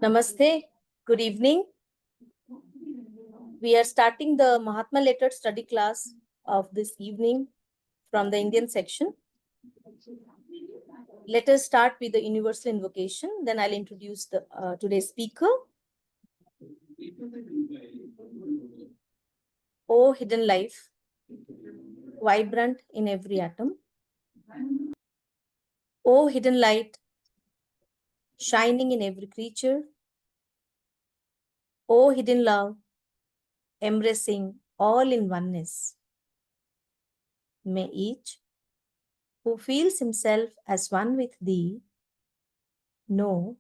Namaste. Good evening. We are starting the Mahatma Letter study class of this evening from the Indian section. Let us start with the universal invocation. Then I'll introduce the today's speaker. O hidden life, vibrant in every atom. O hidden light, shining in every creature. O hidden love, embracing all in oneness. May each who feels himself as one with thee know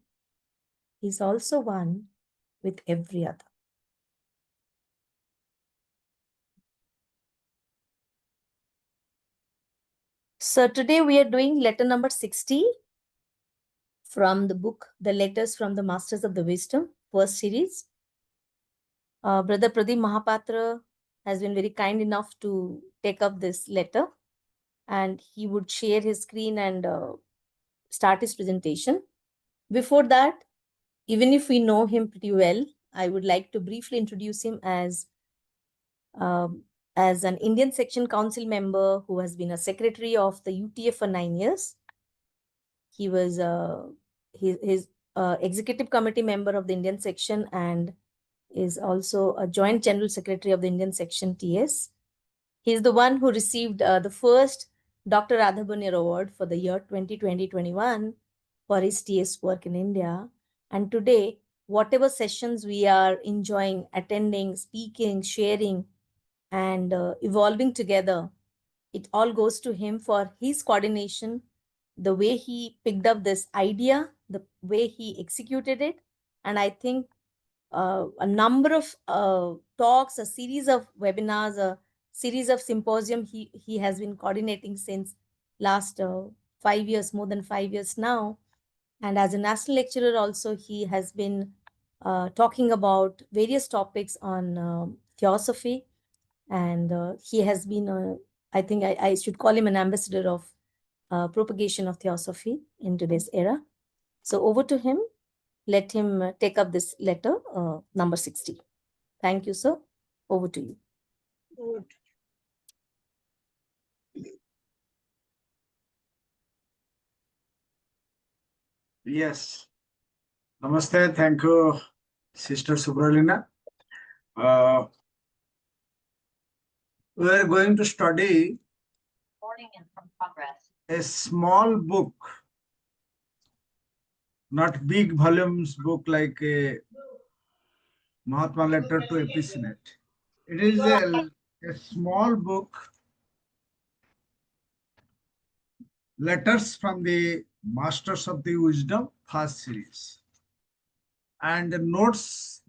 he's also one with every other. So today we are doing letter number 60 from the book, The Letters from the Masters of the Wisdom, first series. Brother Pradip Mahapatra has been very kind enough to take up this letter, and he would share his screen and start his presentation. Before that, even if we know him pretty well, I would like to briefly introduce him as an Indian Section Council member who has been a secretary of the UTF for 9 years. He was his executive committee member of the Indian section and is also a joint general secretary of the Indian section TS. He is the one who received the first Dr. Radhabunir Award for the year 2020-21 for his TS work in India. And today, whatever sessions we are enjoying, attending, speaking, sharing, and evolving together, it all goes to him for his coordination, the way he picked up this idea, the way he executed it. And I think a number of talks, a series of webinars, a series of symposium he has been coordinating since last 5 years, more than 5 years now. And as a national lecturer also, he has been talking about various topics on theosophy. And he has been, I think I should call him an ambassador of propagation of theosophy in today's era. So over to him. Let him take up this letter, number 60. Thank you, sir. Over to you. Good. Yes. Namaste. Thank you, Sister Subralina. We are going to study a small book, not big volumes book like a Mahatma Letter to Epicinet. It is a small book, Letters from the Masters of the Wisdom, first series, and the notes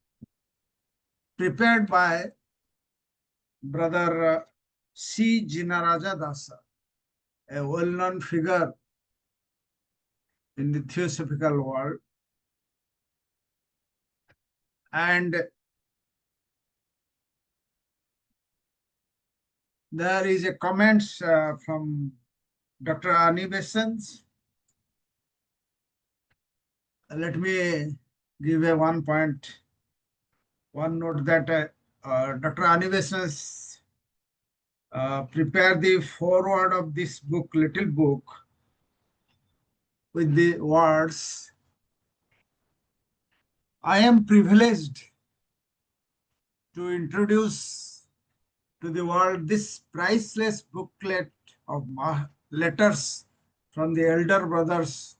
prepared by Brother C. Jinaraja Dasa, a well-known figure in the theosophical world. And there is a comments from Dr. Ani Besant. Let me give a one note that Dr. Ani Besant prepared the foreword of this book, little book, with the words, I am privileged to introduce to the world this priceless booklet of letters from the elder brothers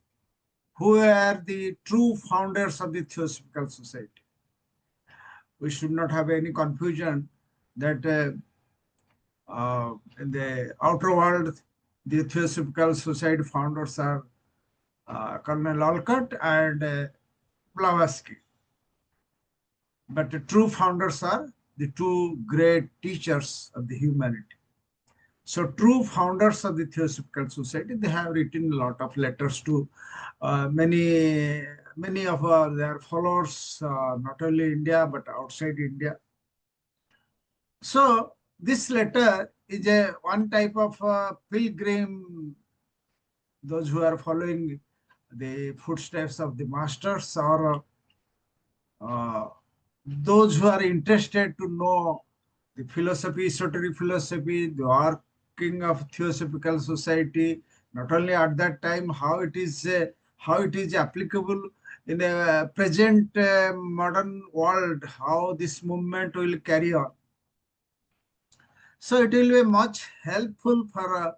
who are the true founders of the Theosophical Society. We should not have any confusion that in the outer world, the Theosophical Society founders are Colonel Olcott and Blavatsky. But the true founders are the two great teachers of the humanity. So true founders of the Theosophical Society, they have written a lot of letters to many of their followers, not only India, but outside India. So this letter is one type of pilgrim, those who are following the footsteps of the masters, or uh, those who are interested to know the philosophy, esoteric philosophy, the working of Theosophical Society, not only at that time, how it is applicable in a present modern world, how this movement will carry on. So it will be much helpful for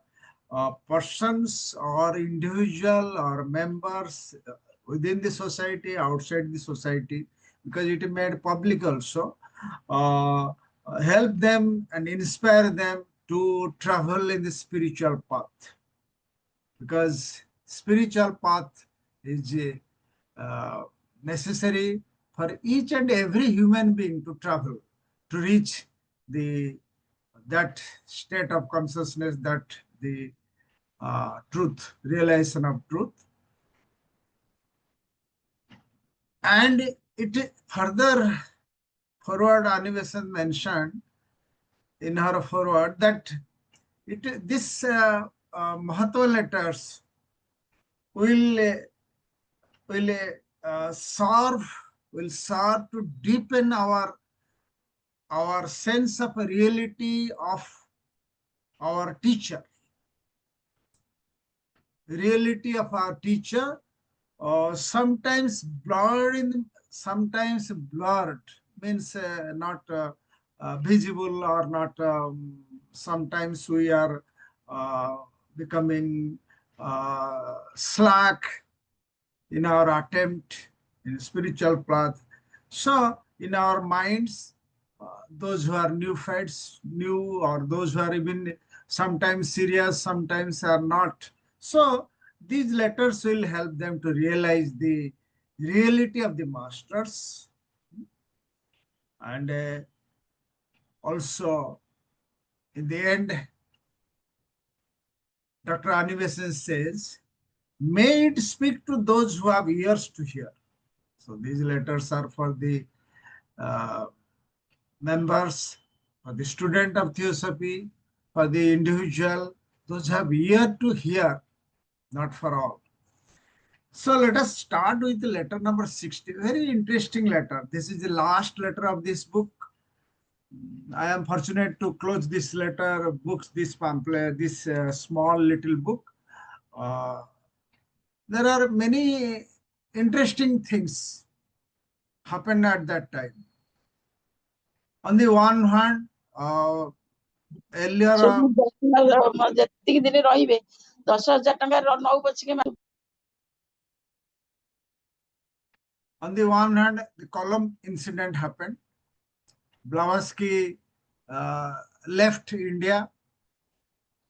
persons or individual or members within the society, outside the society, because it is made public also. Uh, Help them and inspire them to travel in the spiritual path, because spiritual path is necessary for each and every human being to travel, to reach the that state of consciousness, that the truth, realization of truth. And it further forward, animation mentioned in her forward that this Mahatma letters will will serve serve to deepen our sense of reality of our teacher, reality of our teacher, sometimes blurred in, sometimes blurred means not visible, or not. Sometimes we are uh, becoming slack in our attempt in spiritual path. So in our minds, those who are new faiths, new, or those who are even sometimes serious, sometimes are not. So these letters will help them to realize the reality of the masters. And also, in the end, Dr. Anibesan says, may it speak to those who have ears to hear. So these letters are for the uh, members, for the student of Theosophy, for the individual, those who have ear to hear, not for all. So let us start with letter number 60. Very interesting letter. This is the last letter of this book. I am fortunate to close this letter, books, this pamphlet, this small little book. Uh, there are many interesting things happened at that time. On the one hand, earlier, ଯେତିକି ଦିନ ରହିବେ 10,000 ଟଙ୍କା ନଉ ପଛିକେ on the one hand, the Column incident happened. Blavatsky left India.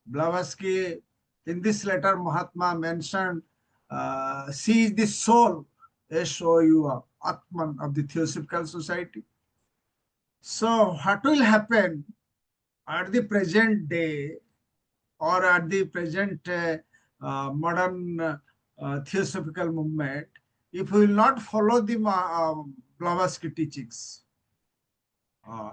Blavatsky, in this letter, Mahatma mentioned, she is the soul, S-O-U, Atman of the Theosophical Society. So what will happen at the present day, or at the present modern Theosophical movement, if we will not follow the Blavatsky teachings,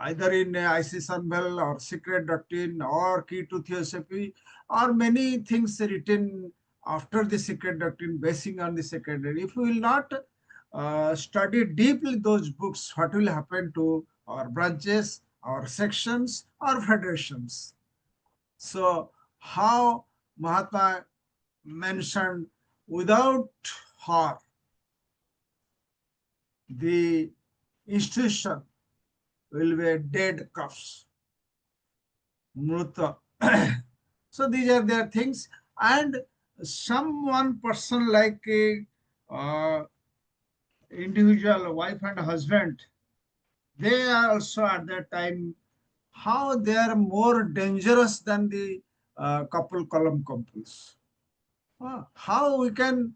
either in Isis Unveiled or Secret Doctrine or Key to Theosophy, or many things written after the Secret Doctrine, basing on the Secret Doctrine. If we will not study deeply those books, what will happen to our branches, our sections, our federations? So, how Mahatma mentioned, without her, the institution will be a dead corpse. Mruta. So these are their things. And some one person like a individual wife and husband, they are also at that time, how they are more dangerous than the couple column couples. How we can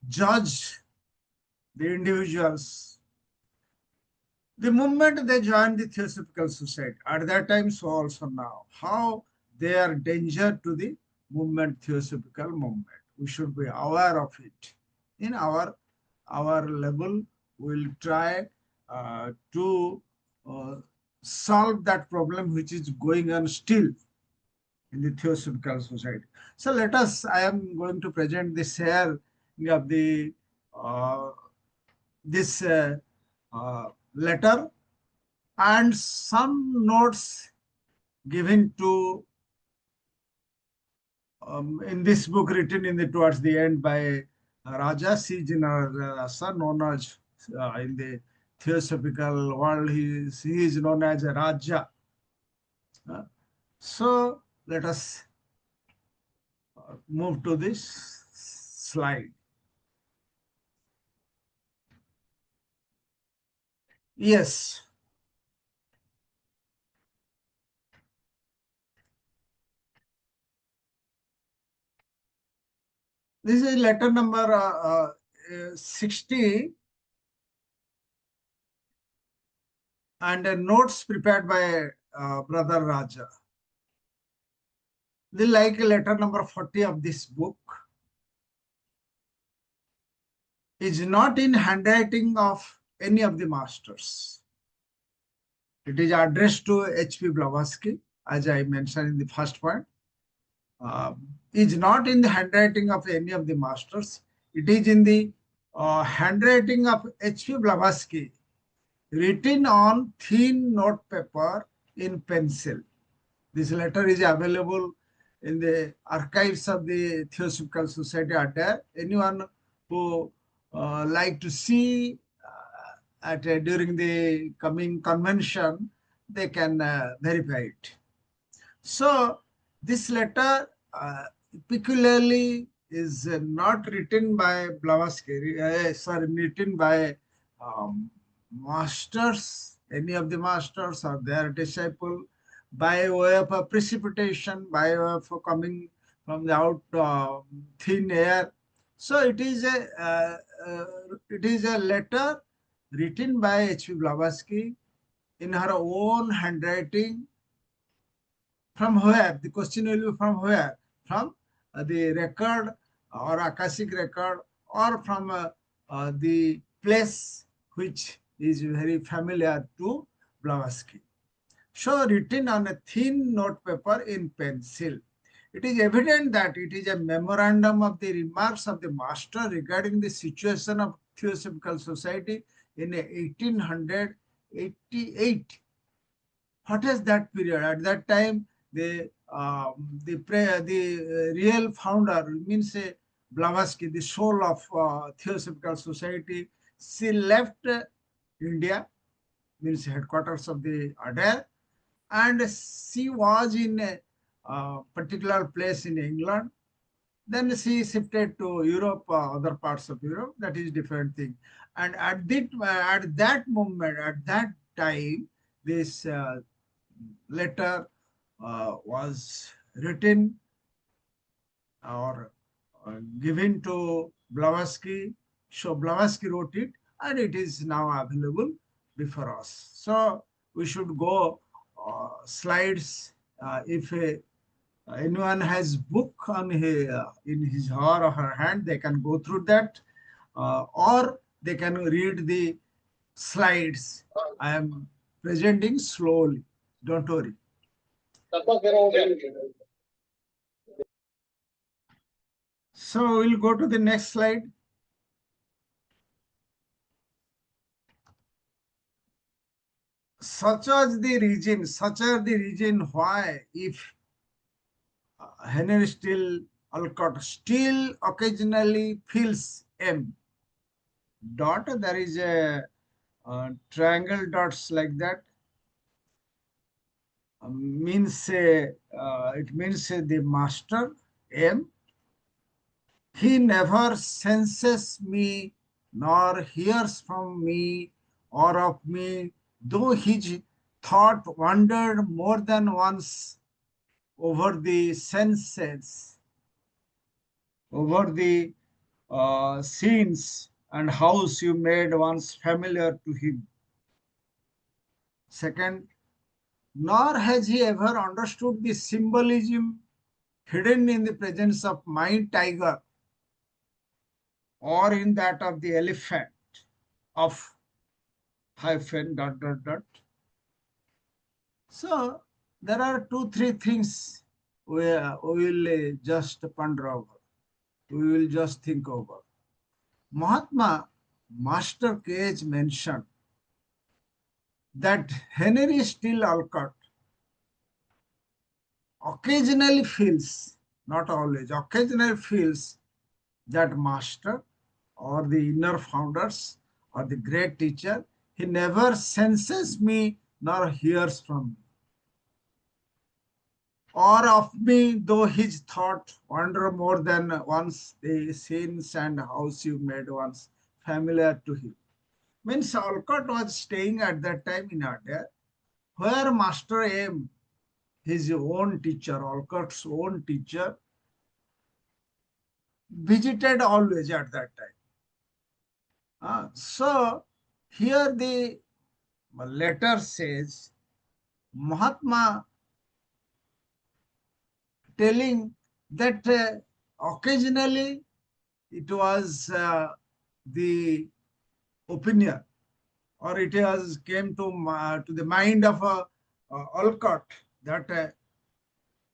judge the individuals. The moment they join the Theosophical Society, at that time, so also now, how they are danger to the movement, Theosophical movement. We should be aware of it. In our level, we'll try to solve that problem which is going on still in the Theosophical Society. So let us, I am going to present this here of the this letter, and some notes given to in this book written in the towards the end by Raja Sijanarasa, known as in the theosophical world, he is known as a Raja. So let us move to this slide. Yes. This is letter number 60 and notes prepared by Brother Raja. They like letter number 40 of this book. Is not in handwriting of any of the masters. It is addressed to H.P. Blavatsky, as I mentioned in the first point. Is not in the handwriting of any of the masters. It is in the handwriting of H.P. Blavatsky, written on thin note paper in pencil. This letter is available in the archives of the Theosophical Society are there. Anyone who like to see during the coming convention, they can verify it. So this letter peculiarly is not written by Blavatsky, sorry, written by masters, any of the masters or their disciple, by way of a precipitation, by way of coming from the out thin air. So it is a letter written by H.P. Blavatsky in her own handwriting. From where? The question will be from where? From the record or Akashic record, or from the place which is very familiar to Blavatsky. So written on a thin note paper in pencil. It is evident that it is a memorandum of the remarks of the master regarding the situation of Theosophical Society in 1888. What is that period? At that time, the real founder, means Blavatsky, the soul of Theosophical Society, she left India, means headquarters of the order, and she was in a particular place in England. Then she shifted to Europe, other parts of Europe. That is different thing. And at that moment, at that time, this letter was written or given to Blavatsky. So Blavatsky wrote it, and it is now available before us. So we should go slides. If anyone has book on in his or her hand, they can go through that, or they can read the slides. I am presenting slowly. Don't worry. So we'll go to the next slide. Such are the reason why, if Henry still Alcott still occasionally feels M dot, there is a triangle dots like that, means it means the master M. He never senses me, nor hears from me or of me, though his thought wandered more than once over the senses, over the scenes and house you made once familiar to him. Second, nor has he ever understood the symbolism hidden in the presence of my tiger or in that of the elephant of hyphen dot dot dot. So there are two, three things we will just ponder over. We will just think over. Mahatma Master K.H. mentioned that Henry Steele Olcott occasionally feels, not always, occasionally feels that master or the inner founders or the great teacher, he never senses me nor hears from me. Or of me, though his thought wander more than once, the scenes and house you made once familiar to him. Means Olcott was staying at that time in India, where Master M, his own teacher, Olcott's own teacher, visited always at that time. So here the letter says Mahatma telling that occasionally it was the opinion or it has came to the mind of Olcott that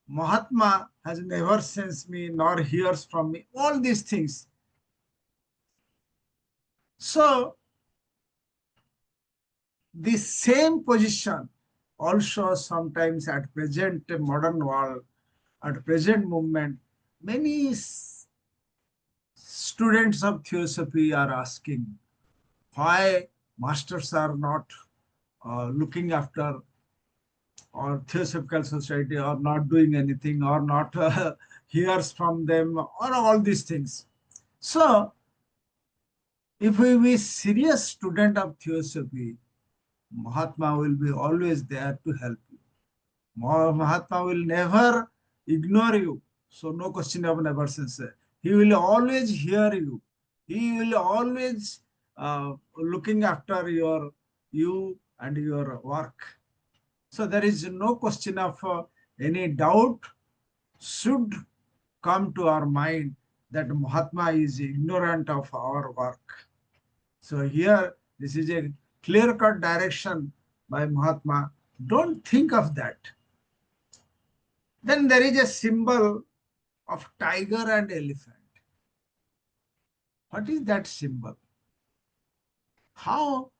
Mahatma has never sensed me nor hears from me, all these things. So the same position also sometimes at present modern world, at present movement, many students of theosophy are asking why masters are not looking after or theosophical society or not doing anything or not hears from them or all these things. So if we be serious student of theosophy, Mahatma will be always there to help you. Mahatma will never ignore you. So no question of never since. He will always hear you. He will always looking after you and your work. So there is no question of any doubt should come to our mind that Mahatma is ignorant of our work. So here, this is a clear-cut direction by Mahatma. Don't think of that. Then there is a symbol of tiger and elephant. What is that symbol? How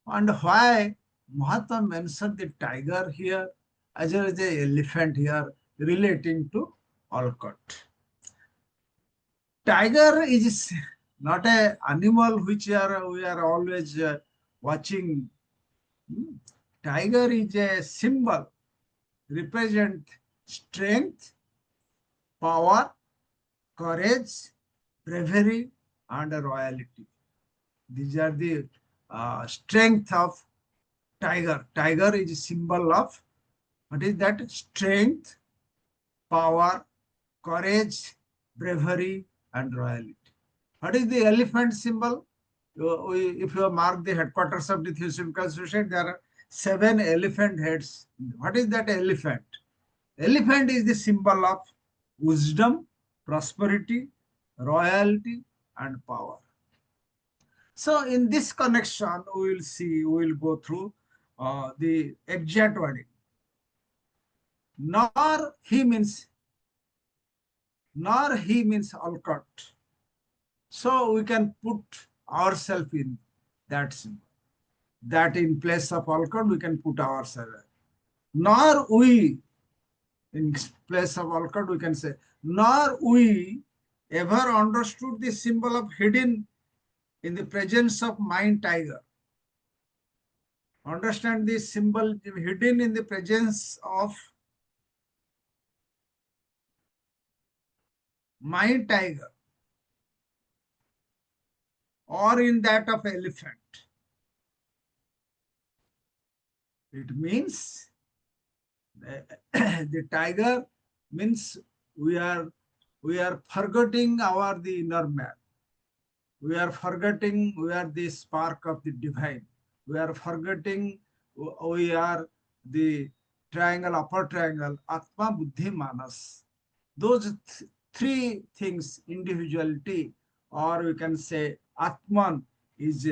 and why Mahatma mentioned the tiger here as well as the elephant here relating to Olcott? Tiger is not an animal which we are always watching. Tiger is a symbol, represent strength, power, courage, bravery, and royalty. These are the strength of tiger. Tiger is a symbol of what is that? Strength, power, courage, bravery, and royalty. What is the elephant symbol? If you mark the headquarters of the Theosophical Society, there are 7 elephant heads. What is that elephant? Elephant is the symbol of wisdom, prosperity, royalty, and power. So in this connection, we will see, we will go through the exact wording. Nor he means Olcott. So we can put ourselves in that symbol. That in place of Olcott, we can put ourselves. Nor we, in place of Olcott, we can say, nor we ever understood the symbol of hidden in the presence of mind tiger. Understand this symbol hidden in the presence of mind tiger or in that of elephant. It means the tiger means we are forgetting the inner man. We are forgetting we are the spark of the divine. We are forgetting we are the triangle, upper triangle, Atma, Buddhi, Manas. Those three things, individuality, or we can say Atman is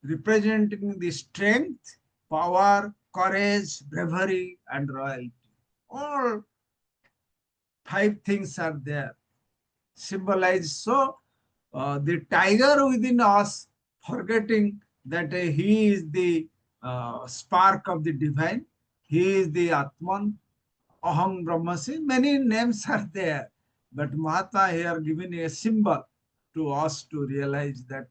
representing the strength, power, courage, bravery, and royalty. All 5 things are there, symbolized. So the tiger within us, forgetting that he is the spark of the divine, he is the Atman, Aham Brahmasi. Many names are there, but Mahatma here giving a symbol to us to realize that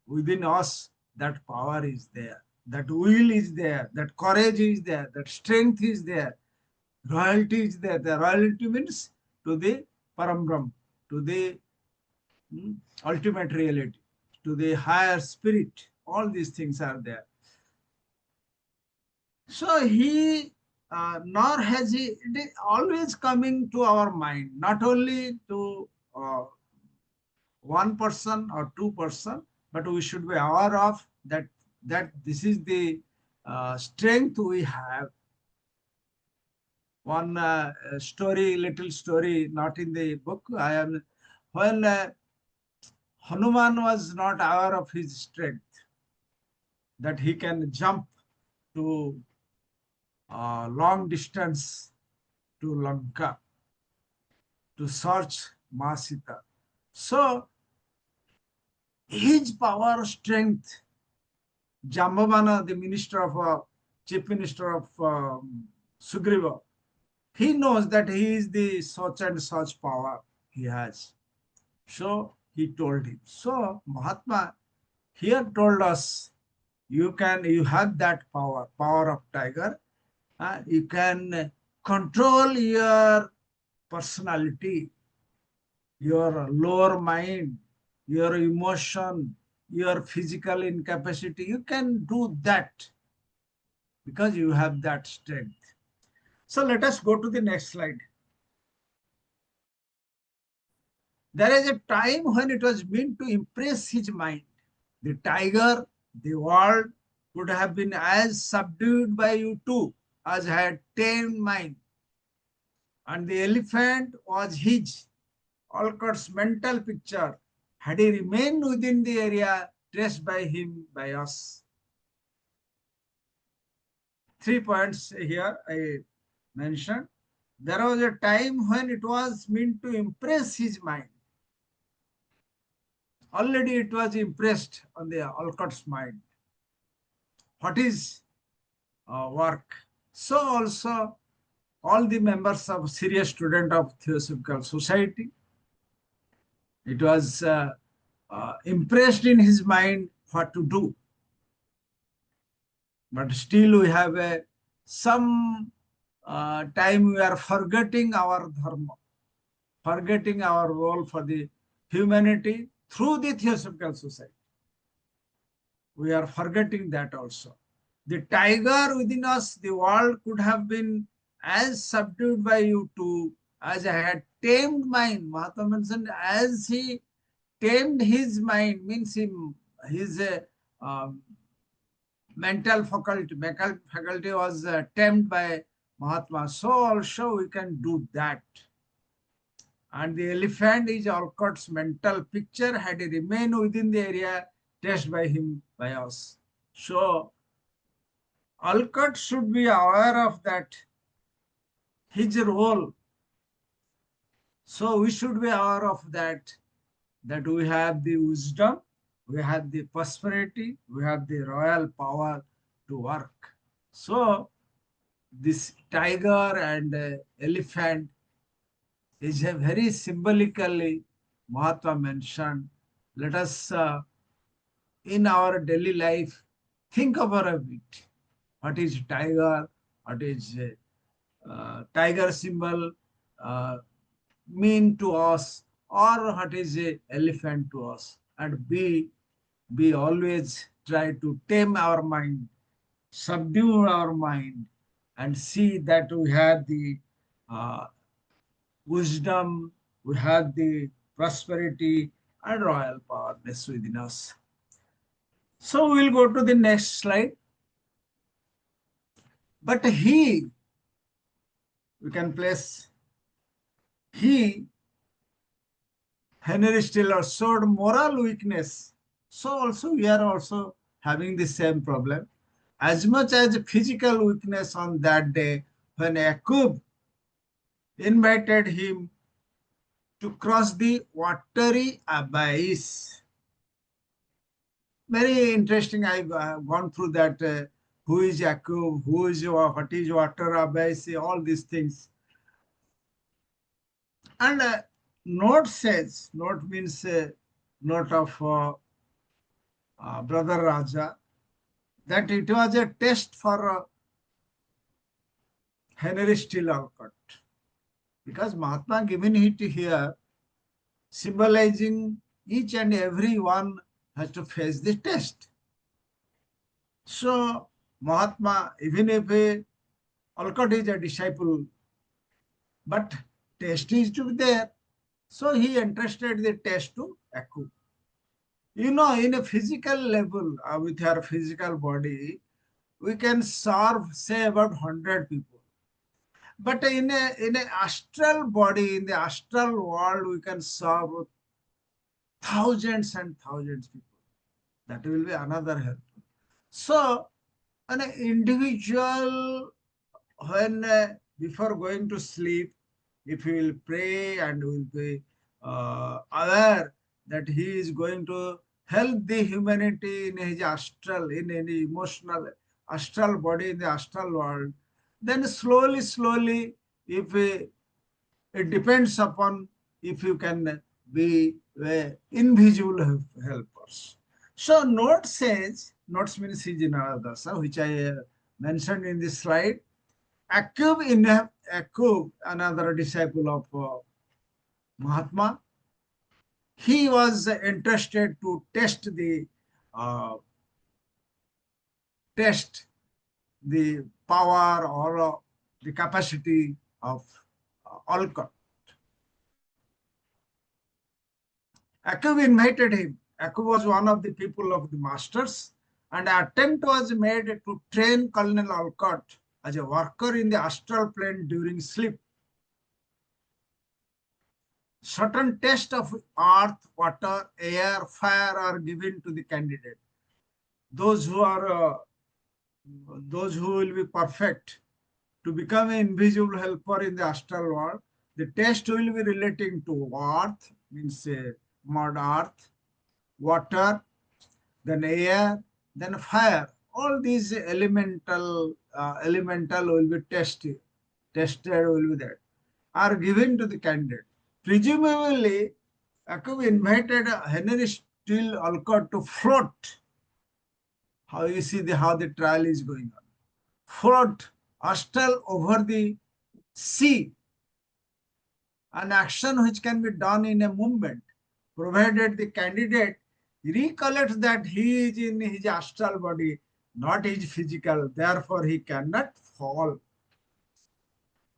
within us that power is there, that will is there, that courage is there, that strength is there, royalty is there. The royalty means to the Param Brahm, to the ultimate reality, to the higher spirit. All these things are there. So he, nor has he, it is always coming to our mind, not only to one person or two person, but we should be aware of that this is the strength we have. One story, little story, not in the book. I am when Hanuman was not aware of his strength, that he can jump to long distance to Lanka to search Ma Sita. So his power, strength, Jambavana, the minister of chief minister of Sugriva, he knows that he is the such and such power he has. So he told him. So Mahatma here told us, you have that power, power of tiger. You can control your personality, your lower mind, your emotion, your physical incapacity. You can do that because you have that strength. So let us go to the next slide. There is a time when it was meant to impress his mind. The tiger, the world would have been as subdued by you too as had tamed mine. And the elephant was his. Alcott's mental picture had he remained within the area traced by him by us. 3 points here I mentioned. There was a time when it was meant to impress his mind. Already it was impressed on the Alcott's mind. What is work? So also all the members of serious student of Theosophical Society, it was impressed in his mind what to do. But still we have some time we are forgetting our dharma, forgetting our role for the humanity through the Theosophical Society. We are forgetting that also. The tiger within us, the world could have been as subdued by you too, as I had tamed mine. Mahatma mentioned, as he tamed his mind, means his mental faculty was tamed by Mahatma. So also we can do that. And the elephant is Alcott's mental picture had he remained within the area traced by him by us. So Alcott should be aware of that, his role. So we should be aware of that we have the wisdom, we have the prosperity, we have the royal power to work. So this tiger and elephant is a very symbolically Mahatma mentioned. Let us in our daily life think about a bit. What is tiger? What is tiger symbol mean to us, or what is a elephant to us? And be always try to tame our mind, subdue our mind, and see that we have the uh, wisdom, we have the prosperity and royal powerness within us. So we'll go to the next slide. But we can place he, Henry Stiller showed moral weakness. So also we are also having the same problem. As much as physical weakness on that day when Yakub invited him to cross the watery abyss. Very interesting. I've gone through that. Who is Yakub? Who is what is water abyss? All these things. And note says, note means note of Brother Raja, that it was a test for Henry Steele Alcott. Because Mahatma given it here, symbolizing each and every one has to face the test. So Mahatma, even if Alcott is a disciple, but test is to be there. So he entrusted the test to Yakub. You know, in a physical level, with our physical body, we can serve, say, about 100 people. But in a astral body, in the astral world, we can serve thousands and thousands of people. That will be another help. So, an individual, when before going to sleep, if he will pray and will be aware that he is going to help the humanity in his astral, in any emotional astral body, in the astral world, then slowly, slowly, if it depends upon if you can be invisible helpers. So note says, notes means Hijinadasa, which I mentioned in this slide. Akub, another disciple of Mahatma, he was interested to uh, test the power or the capacity of Alcott. Akub invited him. Akub was one of the people of the masters, and an attempt was made to train Colonel Alcott as a worker in the astral plane during sleep. Certain tests of earth, water, air, fire are given to the candidate. Those who are those who will be perfect to become an invisible helper in the astral world. The test will be relating to earth, means mud earth, water, then air, then fire. All these elemental will be tested will be there, are given to the candidate. Presumably, Jacob invited Henry Steele Alcott to float. How you see how the trial is going on. Float astral over the sea, an action which can be done in a movement, provided the candidate recollects that he is in his astral body, not his physical, therefore he cannot fall.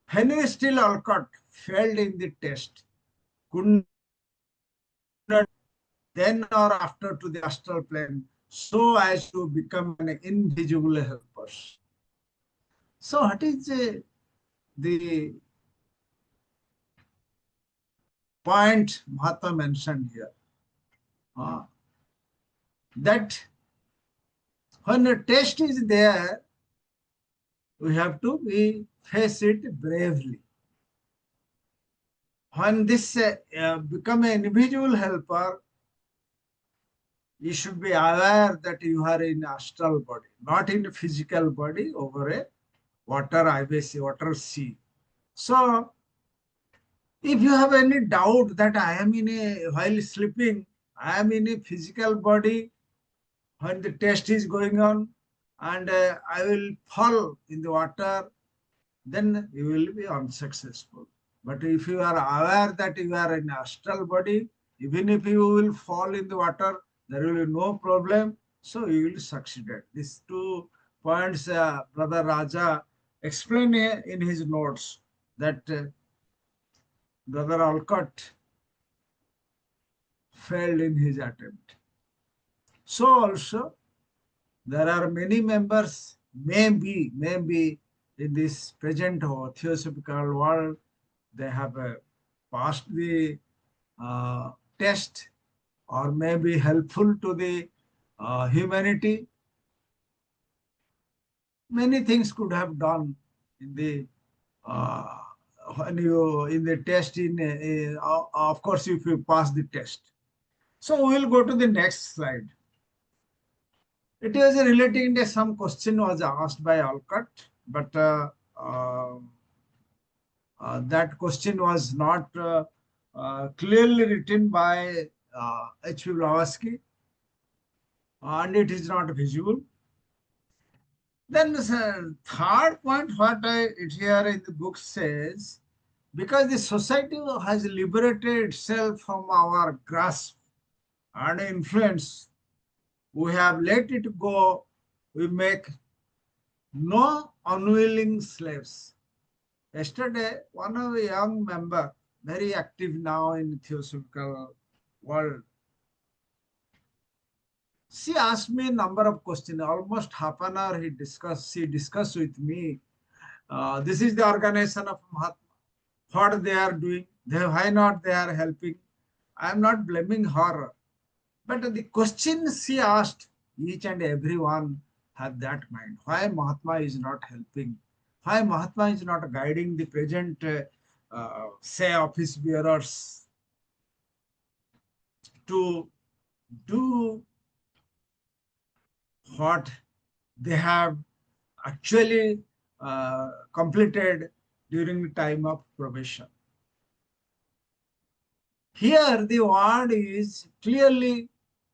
Henry Steele Alcott failed in the test, could not then or after to the astral plane, so as to become an invisible helper. So what is the point Mahatma mentioned here? That when a test is there, we have to face it bravely. When this become an individual helper, you should be aware that you are in astral body, not in a physical body over a water IBC, water sea. So if you have any doubt that I am while sleeping, I am in a physical body when the test is going on and I will fall in the water, then you will be unsuccessful. But if you are aware that you are in astral body, even if you will fall in the water, there will be no problem. So you will succeed. These 2 points, Brother Raja explained in his notes that Brother Alcott failed in his attempt. So also there are many members, maybe in this present theosophical world, they have passed the test or may be helpful to the humanity. Many things could have done in the uh, when you in the test of course if you pass the test. So we will go to the next slide. It was relating to some question was asked by Alcott, but that question was not clearly written by H.P. Blavatsky, and it is not visible. Then the third point, what it here in the book says, because the society has liberated itself from our grasp and influence, we have let it go. We make no unwilling slaves. Yesterday, one of a young member, very active now in theosophical world, she asked me a number of questions. Almost half an hour she discussed with me. This is the organization of Mahatma. What they are doing, why not they are helping. I am not blaming her. But the question she asked, each and everyone had that mind. Why Mahatma is not helping? Why Mahatma is not guiding the present, say, office bearers to do what they have actually completed during the time of probation? Here the word is clearly,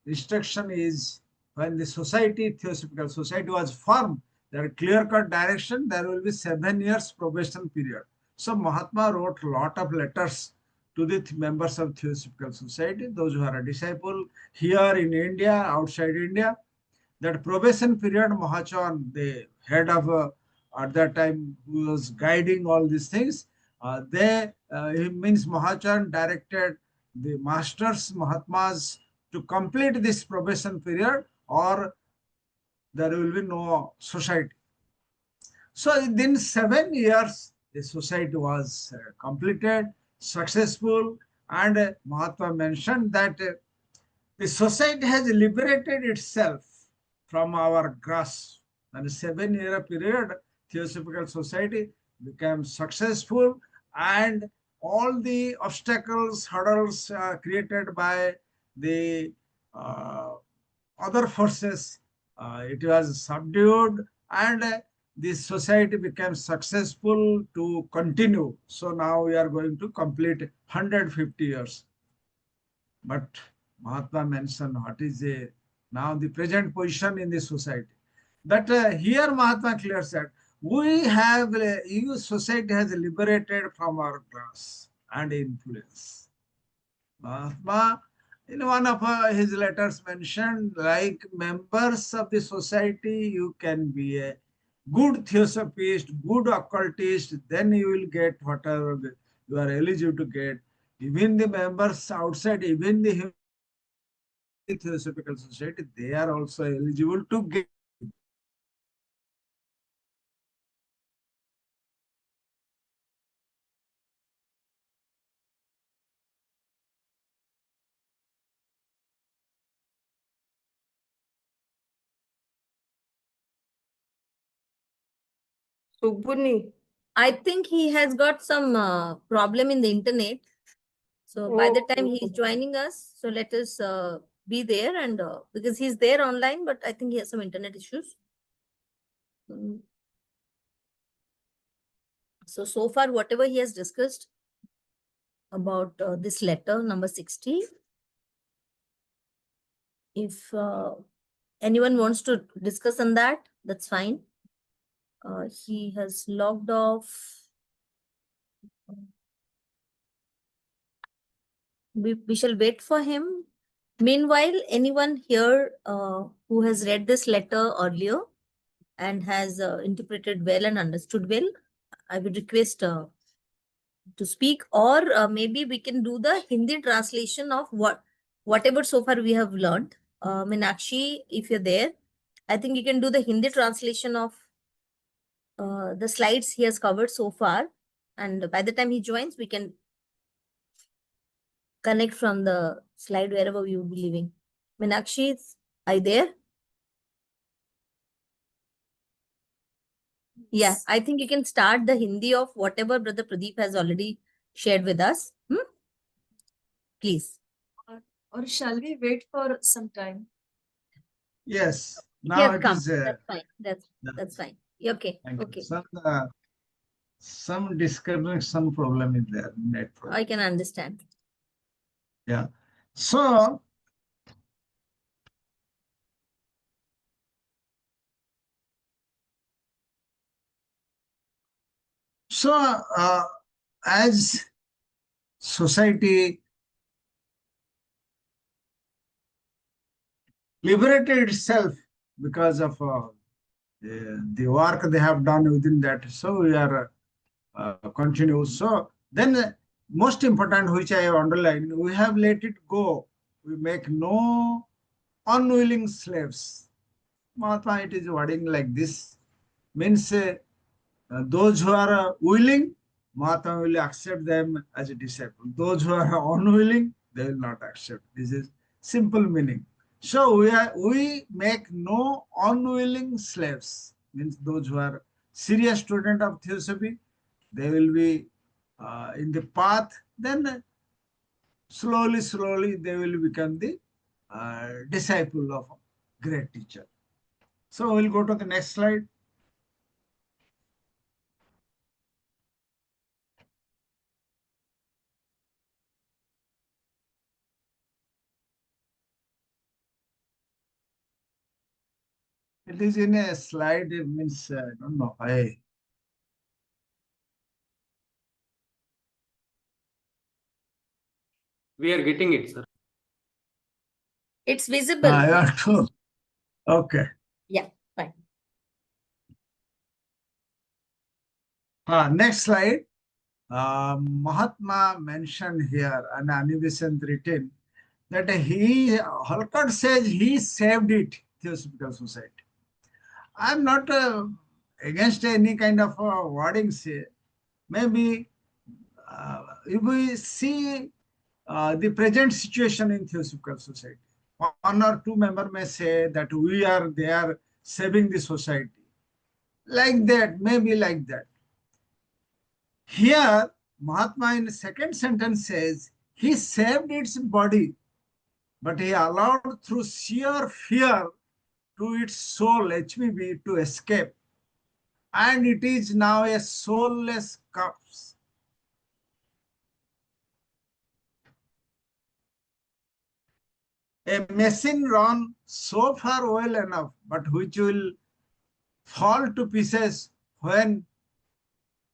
instruction is when the society, theosophical society was formed, there clear-cut direction, there will be 7 years probation period. So Mahatma wrote a lot of letters to the members of theosophical society, those who are a disciple here in India, outside India. That probation period, Mahachan, the head of at that time who was guiding all these things, he means Mahachan directed the masters, Mahatmas, to complete this probation period or there will be no society. So within 7 years, the society was completed, successful, and Mahatma mentioned that the society has liberated itself from our grasp. And 7 year period, Theosophical Society became successful, and all the obstacles, hurdles created by the other forces, it was subdued, and this society became successful to continue. So now we are going to complete 150 years. But Mahatma mentioned what is now the present position in the society. That here Mahatma clear said, we have, EU society has liberated from our grasp and influence. Mahatma, in one of his letters mentioned, like members of the society, you can be a good theosophist, good occultist, then you will get whatever you are eligible to get. Even the members outside, even the human beings outside the Theosophical Society, they are also eligible to get. Subhuni, I think he has got some problem in the internet. So by the time he's joining us, so let us be there and because he's there online, but I think he has some internet issues. So far, whatever he has discussed about this letter number 60, if anyone wants to discuss on that, that's fine. He has logged off. We shall wait for him. Meanwhile, anyone here who has read this letter earlier and has interpreted well and understood well, I would request to speak, or maybe we can do the Hindi translation of whatever so far we have learned. Meenakshi, if you're there, I think you can do the Hindi translation of the slides he has covered so far. And by the time he joins, we can connect from the slide wherever we would be living. Meenakshi, are you there? Yeah, I think you can start the Hindi of whatever Brother Pradeep has already shared with us. Please. Or shall we wait for some time? Yes. He Now has it come. is. That's fine. That's fine. Okay. Thank you. Okay. Some disconnection problem is there. Net problem. I can understand. Yeah. So as society liberated itself because of the work they have done within that. So we are continue. So then most important, which I have underlined, we have let it go. We make no unwilling slaves. Mahatma, it is wording like this. Means those who are willing, Mahatma will accept them as a disciple. Those who are unwilling, they will not accept. This is simple meaning. So we make no unwilling slaves. Means those who are serious student of theosophy, they will be in the path. Then slowly they will become the disciple of a great teacher. So we'll go to the next slide. It is in a slide, it means, I don't know. We are getting it, sir. It's visible. You have to. Okay. Yeah, fine. Next slide. Mahatma mentioned here an animation written that Holcott says he saved it, Theosophical Society. I'm not against any kind of wording, say. Maybe if we see the present situation in Theosophical Society, one or two members may say that they are saving the society. Like that, maybe like that. Here, Mahatma in the second sentence says, he saved its body, but he allowed through sheer fear to its soul, HPB, to escape. And it is now a soulless corpse. A machine run so far well enough, but which will fall to pieces when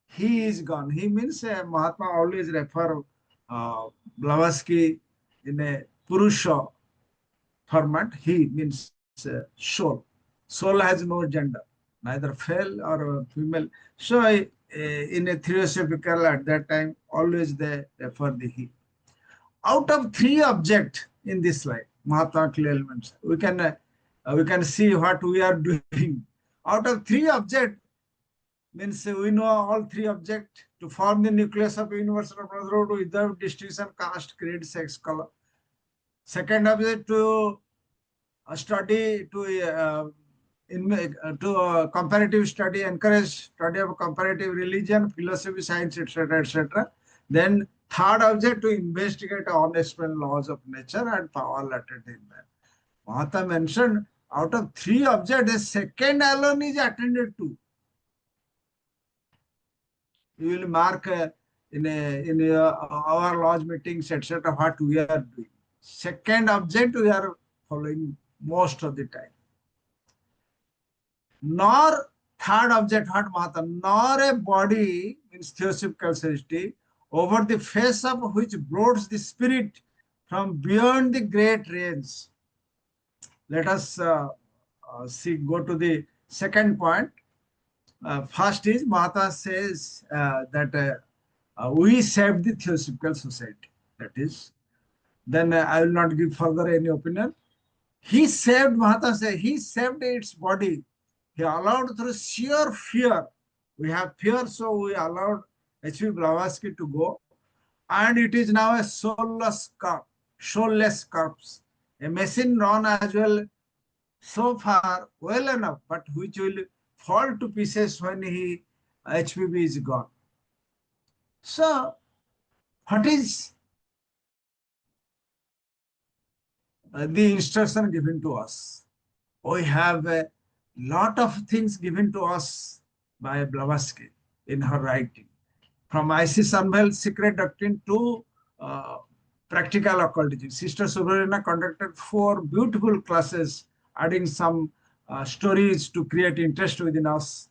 he is gone. He means Mahatma always refer Blavatsky in a Purusha format. He means soul. Soul has no gender, neither male or female. So in a theosophical at that time, always they refer the he. Out of three objects in this slide, Mahatma clearly mentioned, we can see what we are doing. Out of three objects, means we know all three objects to form the nucleus of universal brotherhood without distinction, caste, creed, sex, color. Second object to study to comparative study, encourage study of comparative religion, philosophy, science, etc., etc. Then third object to investigate unexplained laws of nature and power latent in man. Mahatma mentioned out of three objects, the second alone is attended to. You will mark in our lodge meetings, etc., what we are doing. Second object we are following most of the time. Nor third object, what Mahatma, nor a body, means theosophical society, over the face of which bloats the spirit from beyond the great range. Let us go to the second point. First is Mahatma says that we saved the Theosophical Society. That is, then I will not give further any opinion. He saved, Mahatma says, he saved its body. He allowed through sheer fear. We have fear, so we allowed H.P. Blavatsky to go. And it is now a soulless corpse. A machine run as well so far well enough, but which will fall to pieces when he HPV is gone. So, what is the instruction given to us? We have a lot of things given to us by Blavatsky in her writing, from Isis unveiled secret doctrine to uh, practical occultism. Sister Subrina conducted 4 beautiful classes, adding some stories to create interest within us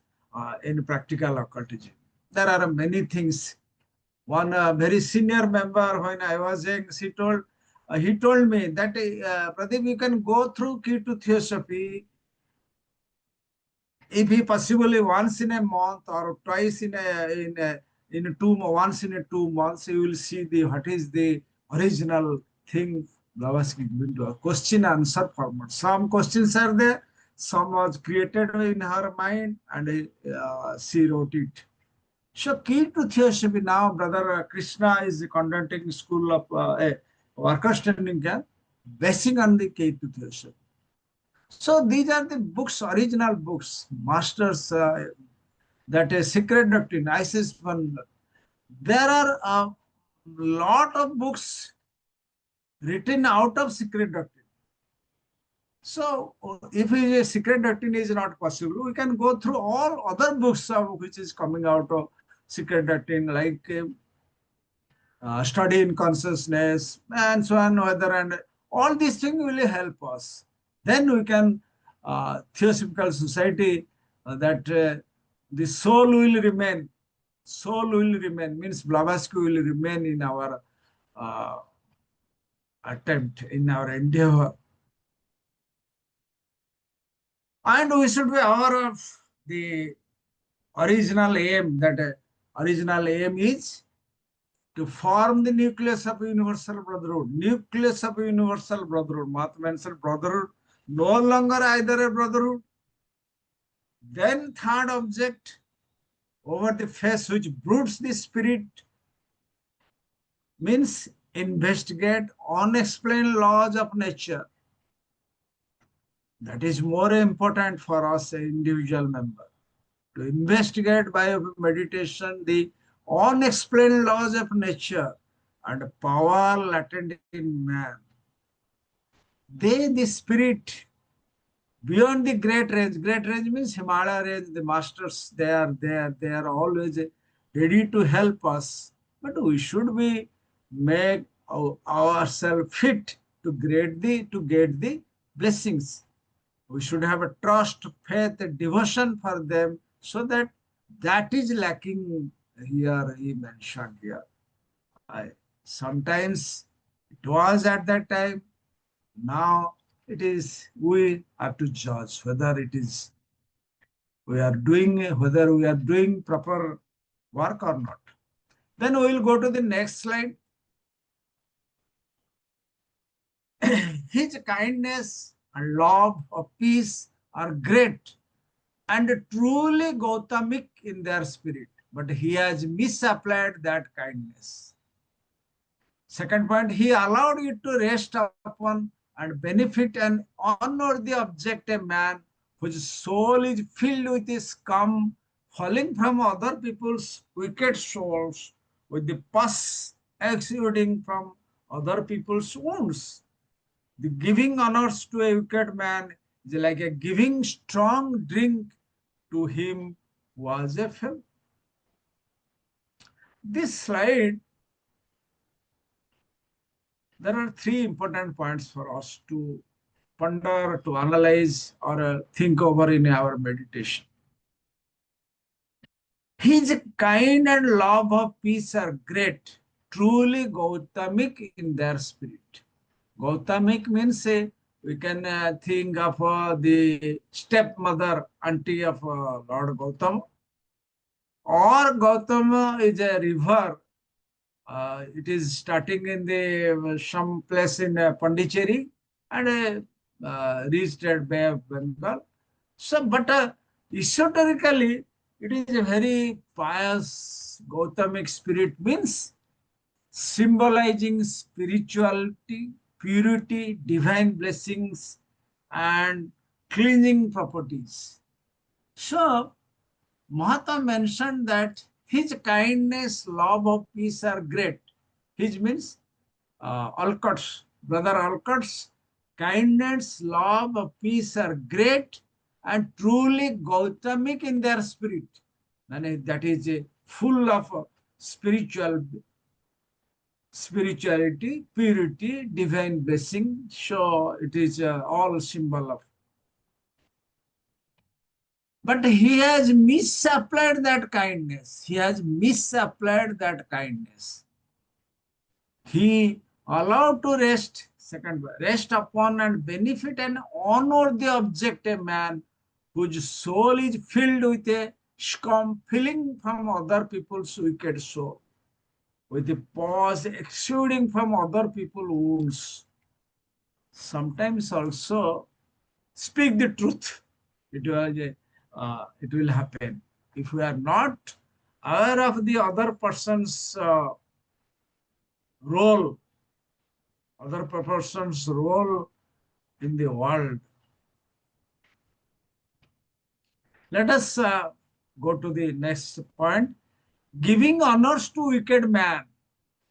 in practical occultism. There are many things. One very senior member, when I was young, he told me that, Pradip, you can go through Key to Theosophy if he possibly once in a month or twice in 2 months, you will see the what is the original thing Blavatsky given to a question answer format. Some questions are there, some was created in her mind, and she wrote it. So key to theosophy now, brother Krishna is conducting school of a workers training camp, basing on the key to theosophy. So these are the books, original books, masters, that is secret doctrine, ISIS one. There are a lot of books written out of secret doctrine. So if a secret doctrine is not possible, we can go through all other books which is coming out of secret doctrine, like study in consciousness and so on, whether, and all these things will help us. Then we can, Theosophical Society, that the soul will remain. Soul will remain, means Blavatsky will remain in our attempt, in our endeavor. And we should be aware of the original aim, that original aim is to form the nucleus of universal brotherhood. Nucleus of universal brotherhood. Mahatma mentioned brotherhood, no longer either a brotherhood. Then third object, over the face which broods the spirit, means investigate unexplained laws of nature. That is more important for us, an individual member, to investigate by meditation the unexplained laws of nature and power latent in man. They, the spirit, beyond the great range means Himalaya range, the masters, they are always ready to help us. But we should be make ourselves fit to get the blessings. We should have a trust, faith, devotion for them, so that is lacking here, he mentioned here. Sometimes it was at that time, now it is, we have to judge whether whether we are doing proper work or not. Then we will go to the next slide. His kindness and love of peace are great and truly Gautamic in their spirit, but he has misapplied that kindness. Second point, he allowed it to rest upon and benefit an unworthy object, a man whose soul is filled with scum falling from other people's wicked souls, with the pus exuding from other people's wounds. The giving honors to a wicked man is like a giving strong drink to him who was a fellow. This slide, there are 3 important points for us to ponder, to analyze, or think over in our meditation. His kind and love of peace are great, truly Gautamic in their spirit. Gautamic means, we can think of the stepmother, auntie of Lord Gautama, or Gautama is a river. It is starting in the some place in Pondicherry and reached at Bay of Bengal. So, but esoterically, it is a very pious Gautamic spirit, means symbolizing spirituality, purity, divine blessings, and cleansing properties. So Mahatma mentioned that his kindness, love of peace are great. His means Alcott's, brother Alcott's kindness, love, peace are great and truly Gautamic in their spirit. And that is full of spirituality, purity, divine blessing. So it is all symbol of. But he has misapplied that kindness. He has misapplied that kindness. He allowed to rest, second, rest upon and benefit and honor the object, a man whose soul is filled with a scum filling from other people's wicked soul, with a pause exuding from other people's wounds. Sometimes also speak the truth. It will happen. If we are not aware of the other person's role, other person's role in the world. Let us go to the next point. Giving honors to wicked man.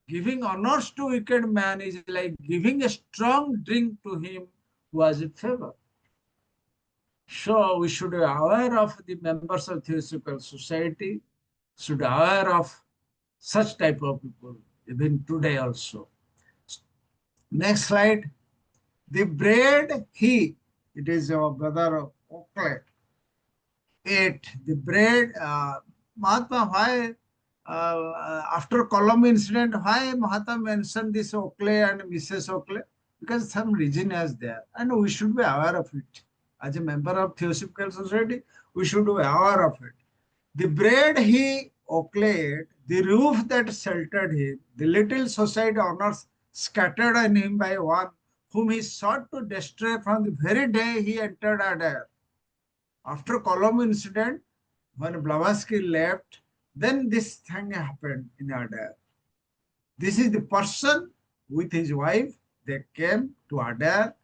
Giving honors to wicked man is like giving a strong drink to him who has a favor. So we should be aware of the members of Theosophical Society, should be aware of such type of people, even today also. Next slide. The bread it is our brother Oakley, ate the bread. Mahatma, why after Colombo incident, why Mahatma mentioned this Oakley and Mrs. Oakley? Because some reason is there, and we should be aware of it. As a member of Theosophical Society, we should be aware of it. The bread Oakley ate, the roof that sheltered him, the little society honors scattered on him by one whom he sought to destroy from the very day he entered Adair. After Colombo incident, when Blavatsky left, then this thing happened in Adair. This is the person with his wife. They came to Adair.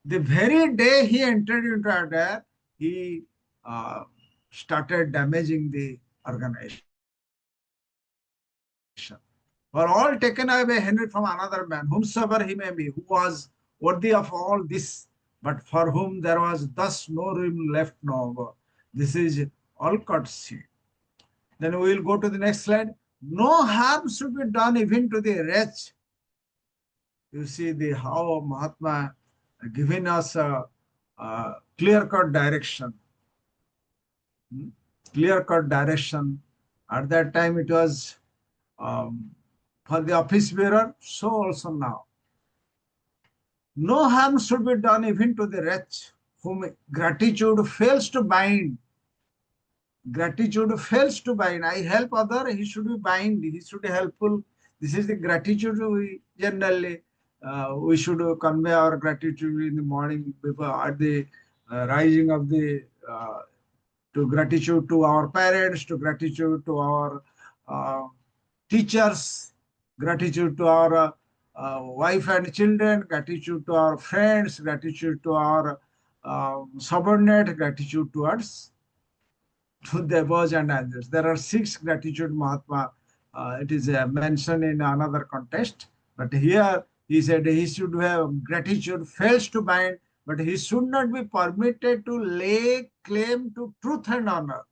The very day he entered into Adair, he started damaging the organization. Were all taken away by Henry from another man, whomsoever he may be, who was worthy of all this, but for whom there was thus no room left no more. This is Alcott seed. Then we will go to the next slide. No harm should be done even to the wretch. You see how Mahatma given us a clear-cut direction. Clear-cut direction. At that time it was for the office bearer, so also now. No harm should be done even to the wretch whom gratitude fails to bind. Gratitude fails to bind. I help other, he should be bind, he should be helpful. This is the gratitude we generally, we should convey our gratitude in the morning before at the rising of the, to gratitude to our parents, to gratitude to our teachers, gratitude to our wife and children, gratitude to our friends, gratitude to our subordinate, gratitude towards to devas and others. There are 6 gratitude Mahatma. It is mentioned in another context, but here he said he should have gratitude fails to bind, but he should not be permitted to lay claim to truth and honor.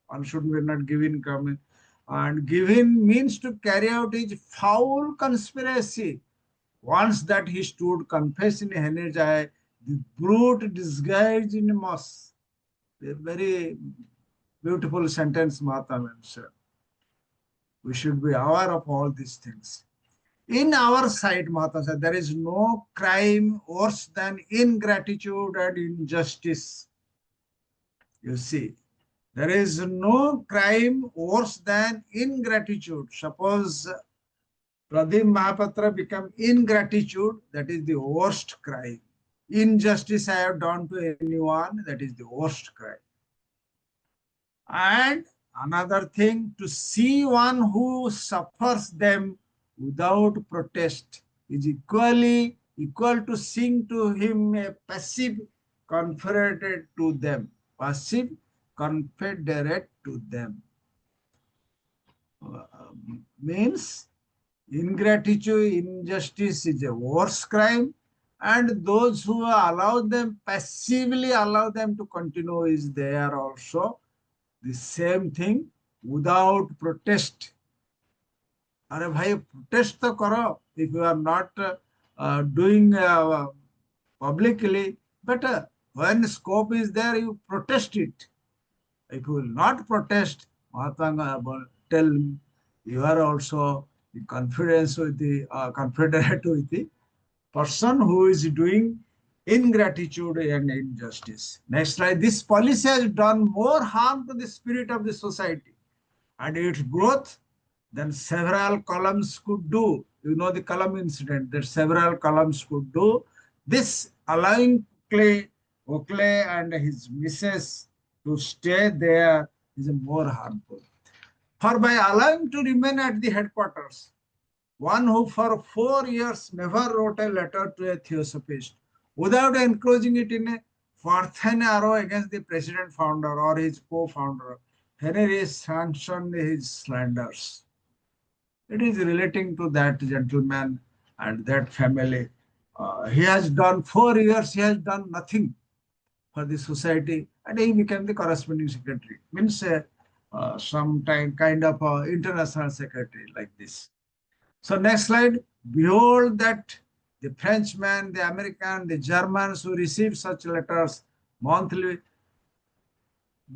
One should be not given comment. And giving means to carry out his foul conspiracy. Once that he stood, confess in Henry's eye, the brute disguised in moss. A very beautiful sentence Mahatma mentioned. We should be aware of all these things. In our sight, Mahatma said, there is no crime worse than ingratitude and injustice. You see, there is no crime worse than ingratitude. Suppose Pradip Mahapatra become ingratitude, that is the worst crime. Injustice I have done to anyone, that is the worst crime. And another thing, to see one who suffers them without protest is equal to seeing to him a passive confronted to them. Passive confederate to them. Means ingratitude, injustice is a worse crime, and those who allow them, passively allow them to continue is there also. The same thing without protest. अरे भाई protest तो करो if you are not doing publicly, but when scope is there, you protest it. If you will not protest, Mahatma will tell you are also in confidence with the confederate with the person who is doing ingratitude and injustice. Next slide. This policy has done more harm to the spirit of the society and its growth than several columns could do. You know the column incident that several columns could do. This allowing Oakley and his missus to stay there is more harmful. For by allowing to remain at the headquarters, one who for 4 years never wrote a letter to a theosophist without enclosing it in a Parthian arrow against the president founder or his co-founder, Henry sanctioned his slanders. It is relating to that gentleman and that family. He has done 4 years, he has done nothing for the society, and he became the corresponding secretary. Means some kind of international secretary like this. So next slide. Behold that the Frenchman, the American, the Germans who receive such letters monthly,